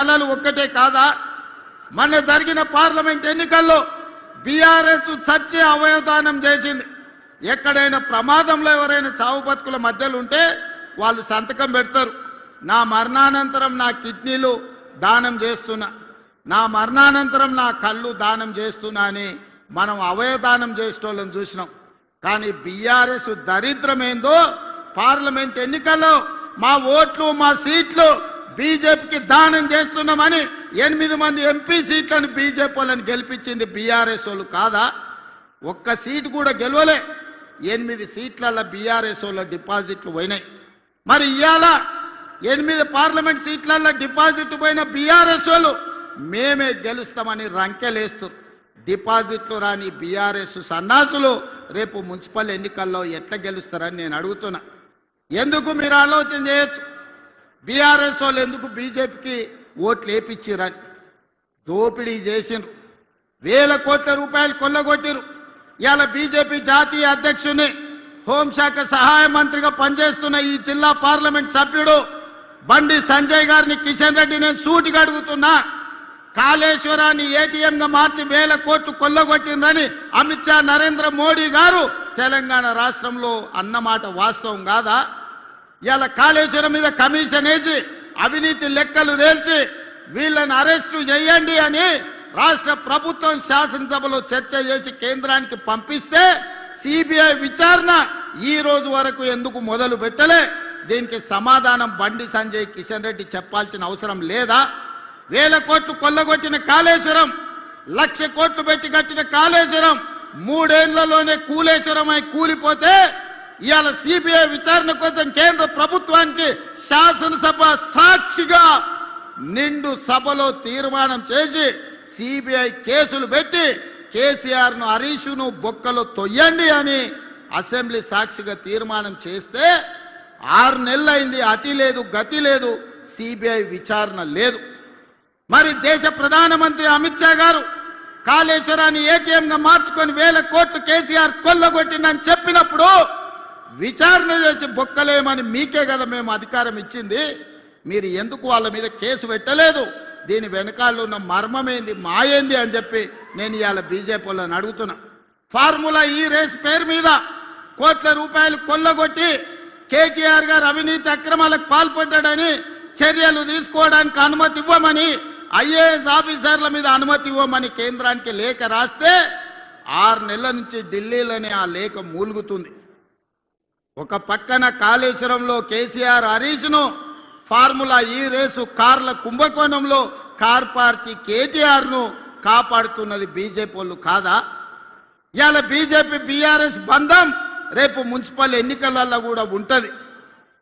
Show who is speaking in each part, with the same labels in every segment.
Speaker 1: అలలు ఒక్కటే కాదా? మొన్న జరిగిన పార్లమెంట్ ఎన్నికల్లో బీఆర్ఎస్ సత్య అవయవదానం చేసింది. ఎక్కడైనా ప్రమాదంలో ఎవరైనా చావు బతుకుల మధ్యలో ఉంటే వాళ్ళు సంతకం పెడతారు, నా మరణానంతరం నా కిడ్నీలు దానం చేస్తున్నా, నా మరణానంతరం నా కళ్ళు దానం చేస్తున్నా అని మనం అవయవదానం చేసేటోళ్ళని చూసినాం. కానీ బీఆర్ఎస్ దరిద్రం ఏందో, పార్లమెంట్ ఎన్నికల్లో మా ఓట్లు మా సీట్లు బీజేపీకి దానం చేస్తున్నామని 8 మంది ఎంపీ సీట్లను బీజేపీ వాళ్ళని గెలిపించింది బీఆర్ఎస్ వాళ్ళు కాదా? ఒక్క సీటు కూడా గెలవలే. 8 సీట్లలో బీఆర్ఎస్ వాళ్ళ డిపాజిట్లు పోయినాయి. మరి ఇవాళ 8 పార్లమెంట్ సీట్లలో డిపాజిట్ పోయిన బీఆర్ఎస్ వాళ్ళు మేమే గెలుస్తామని రంకెలేస్తారు. డిపాజిట్లు రాని బీఆర్ఎస్ సన్నాసులు రేపు మున్సిపల్ ఎన్నికల్లో ఎట్లా గెలుస్తారని నేను అడుగుతున్నా. ఎందుకు మీరు ఆలోచన చేయొచ్చు, బీఆర్ఎస్ వాళ్ళు ఎందుకు బీజేపీకి ఓట్లు వేపించారని? దోపిడీ చేసిండ్రు, వేల కోట్ల రూపాయలు కొల్లగొట్టిరు. ఇవాళ బీజేపీ జాతీయ అధ్యక్షుని, హోంశాఖ సహాయ మంత్రిగా పనిచేస్తున్న ఈ జిల్లా పార్లమెంట్ సభ్యుడు బండి సంజయ్ గారిని కిషన్ రెడ్డి నేను సూటిగా అడుగుతున్నా, కాళేశ్వరాన్ని ఏటీఎంగా మార్చి వేల కోట్లు కొల్లగొట్టిందని అమిత్ షా నరేంద్ర మోడీ గారు తెలంగాణ రాష్ట్రంలో అన్నమాట వాస్తవం కాదా? ఇవాళ కాళేశ్వరం మీద కమిషన్ వేసి అవినీతి లెక్కలు తేల్చి వీళ్ళని అరెస్టు చేయండి అని రాష్ట్ర ప్రభుత్వం శాసనసభలో చర్చ చేసి కేంద్రానికి పంపిస్తే సిబిఐ విచారణ ఈ రోజు వరకు ఎందుకు మొదలు పెట్టలే? దీనికి సమాధానం బండి సంజయ్ కిషన్ రెడ్డి చెప్పాల్సిన అవసరం లేదా? వేల కోట్లు కొల్లగొట్టిన కాళేశ్వరం, 1,00,000 కోట్లు పెట్టి కట్టిన కాళేశ్వరం 3 ఏళ్లలోనే కూలేశ్వరమై కూలిపోతే ఇవాళ సిబిఐ విచారణ కోసం కేంద్ర ప్రభుత్వానికి శాసనసభ సాక్షిగా నిండు సభలో తీర్మానం చేసి సిబిఐ కేసులు పెట్టి కేసీఆర్ను హరీష్ను బొక్కలో తొయ్యండి అని అసెంబ్లీ సాక్షిగా తీర్మానం చేస్తే 6 నెలలైంది, అతి లేదు గతి లేదు, సిబిఐ విచారణ లేదు. మరి దేశ ప్రధానమంత్రి అమిత్ షా గారు కాళేశ్వరాన్ని ఏటీఎంగా మార్చుకొని వేల కోట్లు కేసీఆర్ కొల్లగొట్టిందని చెప్పినప్పుడు విచారణ చేసి బొక్కలేమని మీకే కదా మేము అధికారం ఇచ్చింది. మీరు ఎందుకు వాళ్ళ మీద కేసు పెట్టలేదు? దీని వెనకాల ఉన్న మర్మమేంది, మాయేంది అని చెప్పి నేను ఇవాళ బీజేపీ వాళ్ళని అడుగుతున్నా. ఫార్ములా ఈ రేస్ పేరు మీద కోట్ల రూపాయలు కొల్లగొట్టి కేటీఆర్ గారు అవినీతి అక్రమాలకు పాల్పడ్డాడని చర్యలు తీసుకోవడానికి అనుమతి ఇవ్వమని, ఐఏఎస్ ఆఫీసర్ల మీద అనుమతి ఇవ్వమని కేంద్రానికి లేఖ రాస్తే 6 నెలల నుంచి ఢిల్లీలోనే ఆ లేఖ మూలుగుతుంది. ఒక పక్కన కాళేశ్వరంలో కేసీఆర్ హరీష్ను, ఫార్ములా ఈ రేసు కార్ల కుంభకోణంలో కార్ పార్టీ కేటీఆర్ను కాపాడుతున్నది బీజేపీ వాళ్ళు కాదా? ఇవాళ బీజేపీ బీఆర్ఎస్ బంధం రేపు మున్సిపల్ ఎన్నికలలో కూడా ఉంటుంది.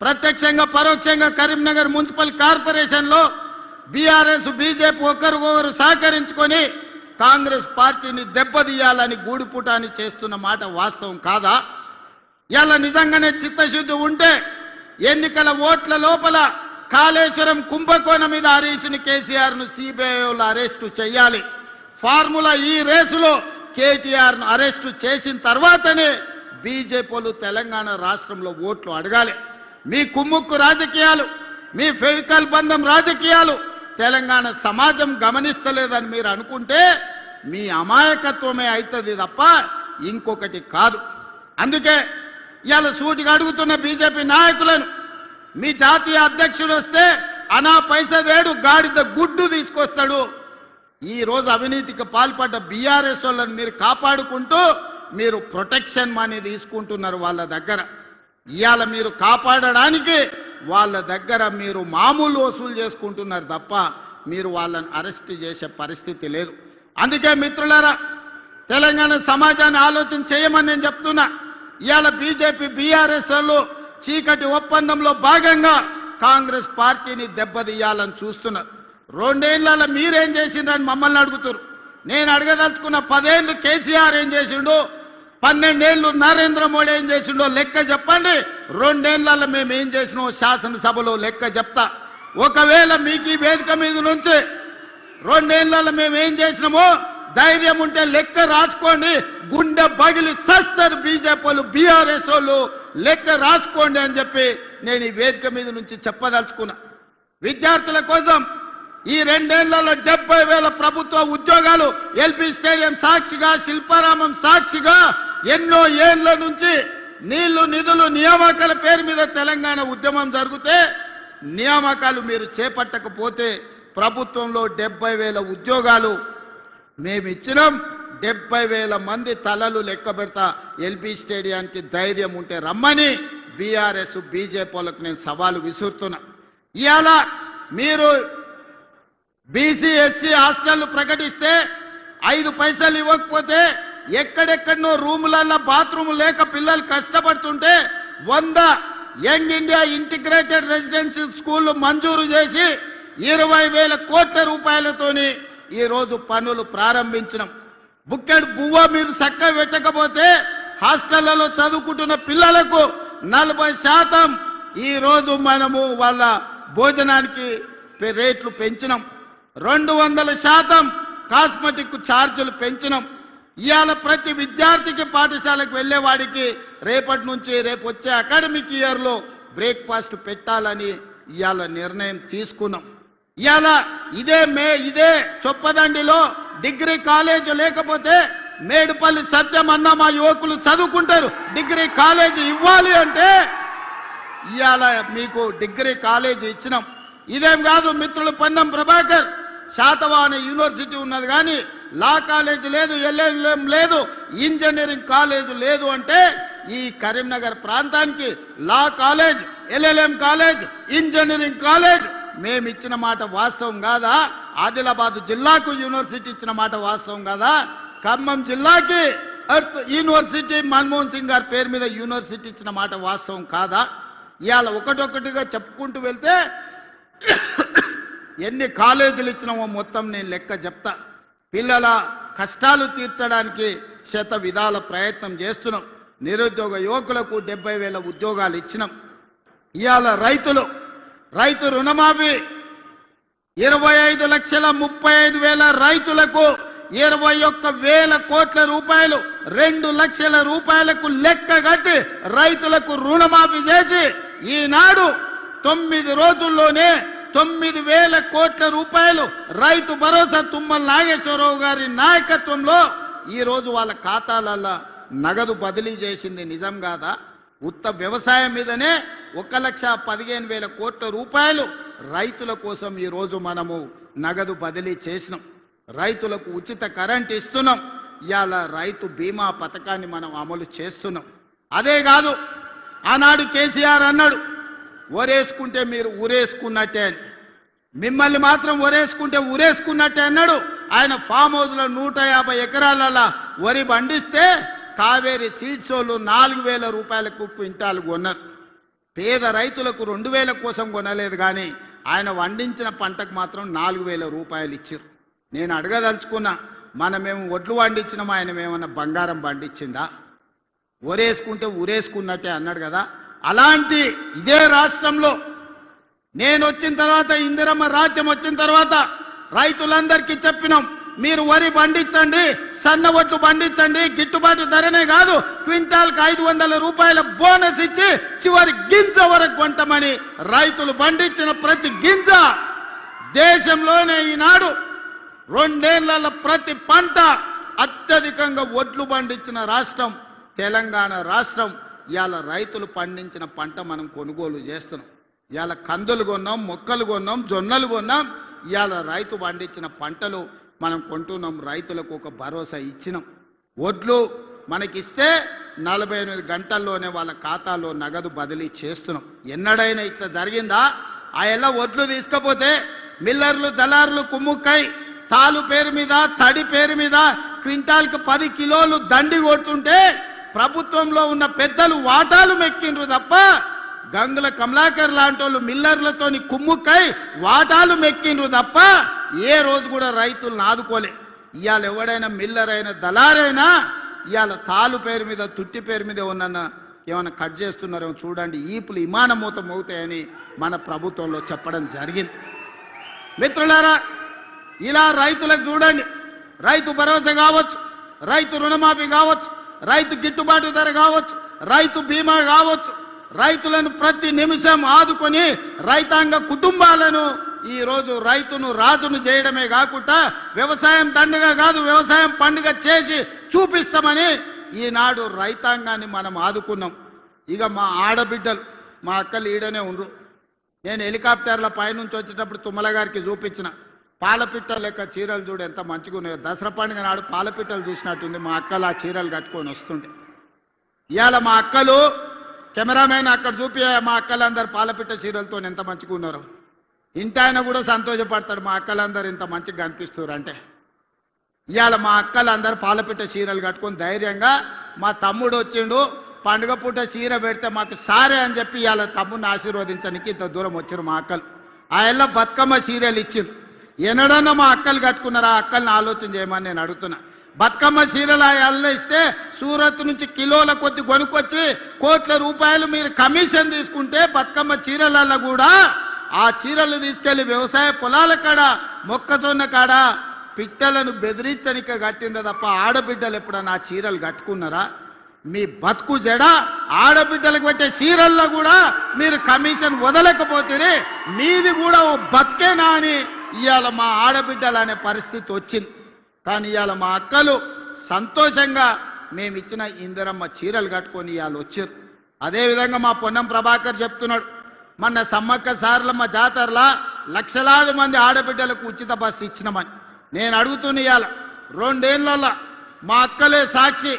Speaker 1: ప్రత్యక్షంగా పరోక్షంగా కరీంనగర్ మున్సిపల్ కార్పొరేషన్లో బీఆర్ఎస్ బీజేపీ ఒకరికొకరు సహకరించుకొని కాంగ్రెస్ పార్టీని దెబ్బతీయాలని గూడుపుటాన్ని చేస్తున్న మాట వాస్తవం కాదా? ఇలా నిజంగానే చిత్తశుద్ధి ఉంటే ఎన్నికల ఓట్ల లోపల కాళేశ్వరం కుంభకోణం మీద హరీష్ని కేసీఆర్ను సిబిఐలో అరెస్టు చేయాలి. ఫార్ములా ఈ రేసులో కేటీఆర్ను అరెస్టు చేసిన తర్వాతనే బీజేపీలు తెలంగాణ రాష్ట్రంలో ఓట్లు అడగాలి. మీ కుమ్ముక్కు రాజకీయాలు, మీ ఫెవికల్ బంధం రాజకీయాలు తెలంగాణ సమాజం గమనిస్తలేదని మీరు అనుకుంటే మీ అమాయకత్వమే అవుతుంది తప్ప ఇంకొకటి కాదు. అందుకే ఇవాళ సూటిగా అడుగుతున్న బీజేపీ నాయకులను, మీ జాతీయ అధ్యక్షుడు వస్తే అనా పైసా దేడు గాడిద గుడ్డు తీసుకొస్తాడు. ఈ రోజు అవినీతికి పాల్పడ్డ బీఆర్ఎస్ వాళ్ళని మీరు కాపాడుకుంటూ మీరు ప్రొటెక్షన్ మనీ తీసుకుంటున్నారు వాళ్ళ దగ్గర. ఇవాళ మీరు కాపాడడానికి వాళ్ళ దగ్గర మీరు మామూలు వసూలు చేసుకుంటున్నారు తప్ప మీరు వాళ్ళని అరెస్ట్ చేసే పరిస్థితి లేదు. అందుకే మిత్రులారా, తెలంగాణ సమాజాన్ని ఆలోచన చేయమని నేను చెప్తున్నా. ఇవాళ బీజేపీ బీఆర్ఎస్ వాళ్ళు చీకటి ఒప్పందంలో భాగంగా కాంగ్రెస్ పార్టీని దెబ్బతీయాలని చూస్తున్నారు. 2 ఏళ్లలో మీరేం చేసిండ్రని మమ్మల్ని అడుగుతారు. నేను అడగదలుచుకున్న 10 ఏళ్ళు కేసీఆర్ ఏం చేసిండు, 12 ఏళ్ళు నరేంద్ర మోడీ ఏం చేసిండో లెక్క చెప్పండి. 2 ఏళ్లలో మేము ఏం చేసినామో శాసనసభలో లెక్క చెప్తా. ఒకవేళ మీకు ఈ వేదిక మీద నుంచి 2 ఏళ్లలో మేము ఏం చేసినామో ధైర్యం ఉంటే లెక్క రాసుకోండి. గుండె పగిలి సస్తారు బీజేపీ వాళ్ళు, బీఆర్ఎస్ వాళ్ళు, లెక్క రాసుకోండి అని చెప్పి నేను ఈ వేదిక మీద నుంచి చెప్పదలుచుకున్నా. విద్యార్థుల కోసం ఈ 2 ఏళ్లలో 70,000 ప్రభుత్వ ఉద్యోగాలు ఎల్బీ స్టేడియం సాక్షిగా, శిల్పారామం సాక్షిగా ఎన్నో ఏళ్ల నుంచి నీళ్లు నిధులు నియామకాల పేరు మీద తెలంగాణ ఉద్యమం జరిగితే నియామకాలు మీరు చేపట్టకపోతే ప్రభుత్వంలో 70,000 ఉద్యోగాలు మేమిచ్చినాం. 70,000 మంది తలలు లెక్క పెడతా ఎల్బీ స్టేడియానికి ధైర్యం ఉంటే రమ్మని బీఆర్ఎస్ బీజేపీలకు నేను సవాలు విసురుతున్నా. ఇవాళ మీరు బీసీ ఎస్సీ హాస్టళ్లు ప్రకటిస్తే 5 పైసలు ఇవ్వకపోతే ఎక్కడెక్కడనో రూములలో బాత్రూమ్ లేక పిల్లలు కష్టపడుతుంటే 100 యంగ్ ఇండియా ఇంటిగ్రేటెడ్ రెసిడెన్షియల్ స్కూళ్లు మంజూరు చేసి 20,000 కోట్ల రూపాయలతోని ఈ రోజు పనులు ప్రారంభించినాం. బుక్కెడు బువ్వ మీరు చక్కగా పెట్టకపోతే హాస్టళ్లలో చదువుకుంటున్న పిల్లలకు 40% ఈ రోజు మనము వాళ్ళ భోజనానికి రేట్లు పెంచినాం. 200% కాస్మెటిక్ ఛార్జీలు పెంచినాం. ఇవాళ ప్రతి విద్యార్థికి పాఠశాలకు వెళ్లేవాడికి రేపటి నుంచి రేపు వచ్చే అకాడమిక్ ఇయర్లో బ్రేక్ఫాస్ట్ పెట్టాలని ఇవాళ నిర్ణయం తీసుకున్నాం. ఇవాళ ఇదే చొప్పదండిలో డిగ్రీ కాలేజ్ లేకపోతే మేడుపల్లి సత్యం అన్న మా యువకులు చదువుకుంటారు. డిగ్రీ కాలేజీ ఇవ్వాలి అంటే ఇవాళ మీకు డిగ్రీ కాలేజీ ఇచ్చినాం. ఇదేం కాదు మిత్రులు, పొన్నం ప్రభాకర్ శాతవాహన యూనివర్సిటీ ఉన్నది కానీ లా కాలేజ్ లేదు, ఎల్ఎల్ఎం లేదు, ఇంజనీరింగ్ కాలేజ్ లేదు అంటే ఈ కరీంనగర్ ప్రాంతానికి law college, LLM college, engineering college మేమిచ్చిన మాట వాస్తవం కాదా? ఆదిలాబాద్ జిల్లాకు యూనివర్సిటీ ఇచ్చిన మాట వాస్తవం కాదా? ఖమ్మం జిల్లాకి ఎర్త్ యూనివర్సిటీ మన్మోహన్ సింగ్ గారి పేరు మీద యూనివర్సిటీ ఇచ్చిన మాట వాస్తవం కాదా? ఇవాళ ఒకటొకటిగా చెప్పుకుంటూ వెళ్తే ఎన్ని కాలేజీలు ఇచ్చినామో మొత్తం నేను లెక్క చెప్తా. పిల్లల కష్టాలు తీర్చడానికి శత విధాల ప్రయత్నం చేస్తున్నాం. నిరుద్యోగ యువకులకు 70,000 ఉద్యోగాలు ఇచ్చినాం. ఇవాళ రైతు రుణమాఫీ 25,35,000 రైతులకు 21,000 కోట్ల రూపాయలు 2 లక్షల రూపాయలకు లెక్క కట్టి రైతులకు రుణమాఫీ చేసి ఈనాడు 9 రోజుల్లోనే 9,000 కోట్ల రూపాయలు రైతు భరోసా తుమ్మల నాగేశ్వరరావు గారి నాయకత్వంలో ఈ రోజు వాళ్ళ ఖాతాలలో నగదు బదిలీ చేసింది నిజం కాదా? ఉత్త వ్యవసాయం మీదనే 1,15,000 కోట్ల రూపాయలు రైతుల కోసం ఈ రోజు మనము నగదు బదిలీ చేసినాం. రైతులకు ఉచిత కరెంట్ ఇస్తున్నాం. ఇవాళ రైతు బీమా పథకాన్ని మనం అమలు చేస్తున్నాం. అదే కాదు, ఆనాడు కేసీఆర్ అన్నాడు ఒరేసుకుంటే మీరు ఊరేసుకున్నట్టే అని. మిమ్మల్ని మాత్రం ఒరేసుకుంటే ఊరేసుకున్నట్టే అన్నాడు. ఆయన ఫామ్ హౌస్లో 150 ఎకరాల వరి పండిస్తే కావేరీ సీడ్స్ వాళ్ళు 4,000 రూపాయలకు క్వింటాలు కొన్నారు. పేద రైతులకు 2,000 కోసం కొనలేదు కానీ ఆయన పండించిన పంటకు మాత్రం 4,000 రూపాయలు ఇచ్చారు. నేను అడగదలుచుకున్నా, మనమేమో ఒడ్లు పండించినాం, ఆయన ఏమన్నా బంగారం పండించిండా? ఒరేసుకుంటే ఊరేసుకున్నట్టే అన్నాడు కదా. అలాంటి ఇదే రాష్ట్రంలో నేను వచ్చిన తర్వాత, ఇందిరమ్మ రాజ్యం వచ్చిన తర్వాత రైతులందరికీ చెప్పినాం, మీరు వరి పండించండి, సన్న ఒట్లు పండించండి, గిట్టుబాటు ధరనే కాదు క్వింటాల్కి 500 రూపాయల బోనస్ ఇచ్చి చివరి గింజ వరకు కొంటామని రైతులు పండించిన ప్రతి గింజ దేశంలోనే ఈనాడు 2 ఏళ్లలో ప్రతి పంట అత్యధికంగా ఒడ్లు పండించిన రాష్ట్రం తెలంగాణ రాష్ట్రం. ఇవాళ రైతులు పండించిన పంట మనం కొనుగోలు చేస్తున్నాం. ఇవాళ కందులు కొన్నాం, మొక్కలు కొన్నాం, జొన్నలు కొన్నాం. ఇవాళ రైతు పండించిన పంటలు మనం కొంటున్నాం. రైతులకు ఒక భరోసా ఇచ్చినాం. ఒడ్లు మనకిస్తే 48 గంటల్లోనే వాళ్ళ ఖాతాలో నగదు బదిలీ చేస్తున్నాం. ఎన్నడైనా ఇట్లా జరిగిందా? ఆ ఎలా ఒడ్లు తీసుకపోతే మిల్లర్లు దళారులు కుమ్ముక్కై తాలు పేరు మీద, తడి పేరు మీద క్వింటాల్కి 10 కిలోలు దండి కొడుతుంటే ప్రభుత్వంలో ఉన్న పెద్దలు వాటాలు మెక్కిండ్రు తప్ప గంగుల కమలాకర్ లాంటి వాళ్ళు మిల్లర్లతోని కుమ్ముక్కై వాటాలు మెక్కిండ్రు తప్ప ఏ రోజు కూడా రైతులను ఆదుకోలే. ఇవాళ ఎవడైనా మిల్లర్ అయినా దళారైనా ఇవాళ తాలు పేరు మీద, తుట్టి పేరు మీద ఏమన్నా కట్ చేస్తున్నారేమో చూడండి, ఈపులు ఇమానమూతం అవుతాయని మన ప్రభుత్వంలో చెప్పడం జరిగింది. మిత్రులారా, ఇలా రైతులకు చూడండి, రైతు భరోసా కావచ్చు, రైతు రుణమాఫీ కావచ్చు, రైతు గిట్టుబాటు ధర కావచ్చు, రైతు బీమా కావచ్చు, రైతులను ప్రతి నిమిషం ఆదుకొని రైతాంగ కుటుంబాలను ఈ రోజు రైతును రాజును చేయడమే కాకుండా వ్యవసాయం దండగా కాదు వ్యవసాయం పండుగ చేసి చూపిస్తామని ఈనాడు రైతాంగాన్ని మనం ఆదుకున్నాం. ఇక మా ఆడబిడ్డలు మా అక్కలు ఈడనే ఉండ్రు. నేను హెలికాప్టర్ల పైనుంచి వచ్చేటప్పుడు తుమ్మల గారికి చూపించిన పాలపిట్ట లెక్క చీరలు చూడు ఎంత మంచిగా ఉన్నాయో. దసరా పండుగ నాడు పాలపిట్టలు చూసినట్టుంది మా అక్కలు ఆ చీరలు కట్టుకొని వస్తుంటే. ఇవాళ మా అక్కలు కెమెరామెన్ అక్కడ చూపి మా అక్కలందరూ పాలపిట్ట చీరలతో ఎంత మంచిగా ఉన్నారు. ఇంటి ఆయన కూడా సంతోషపడతాడు మా అక్కలందరూ ఇంత మంచిగా కనిపిస్తారు అంటే. ఇవాళ మా అక్కలందరూ పాలపిట్ట చీరలు కట్టుకొని ధైర్యంగా మా తమ్ముడు వచ్చిండు పండుగ పూట చీర పెడితే మాకు సారే అని చెప్పి ఇవాళ తమ్ముడిని ఆశీర్వదించడానికి ఇంత దూరం వచ్చారు మా అక్కలు. ఆ ఎల్ల బతుకమ్మ చీరలు ఇచ్చింది. ఎన్నడన్నా మా అక్కలు కట్టుకున్నారా? అక్కల్ని ఆలోచన చేయమని నేను అడుగుతున్నా. బతుకమ్మ చీరలు ఆ ఎల్ల ఇస్తే సూరత్ నుంచి కిలోల కొద్ది కొనుక్కొచ్చి కోట్ల రూపాయలు మీరు కమిషన్ తీసుకుంటే బతుకమ్మ చీరలలో కూడా ఆ చీరలు తీసుకెళ్లి వ్యవసాయ పొలాల కాడ మొక్కజొన్న కాడ పిట్టలను బెదిరించనిక కట్టిండ్రు తప్ప ఆడబిడ్డలు ఎప్పుడన్నా ఆ చీరలు కట్టుకున్నారా? మీ బతుకు జడ ఆడబిడ్డలకు పెట్టే చీరల్లో కూడా మీరు కమిషన్ వదలకపోతే మీది కూడా ఓ బతికేనా అని ఇవాళ మా ఆడబిడ్డలు అనే పరిస్థితి వచ్చింది. కానీ ఇవాళ మా అక్కలు సంతోషంగా మేమిచ్చిన ఇందిరమ్మ చీరలు కట్టుకొని ఇవాళ వచ్చారు. అదేవిధంగా మా పొన్నం ప్రభాకర్ చెప్తున్నాడు, మొన్న సమ్మక్క సారలమ్మ జాతరలా లక్షలాది మంది ఆడబిడ్డలకు ఉచిత బస్సు ఇచ్చినామని. నేను అడుగుతున్నా ఇవాళ 2 ఏళ్లలో మా అక్కలే సాక్షి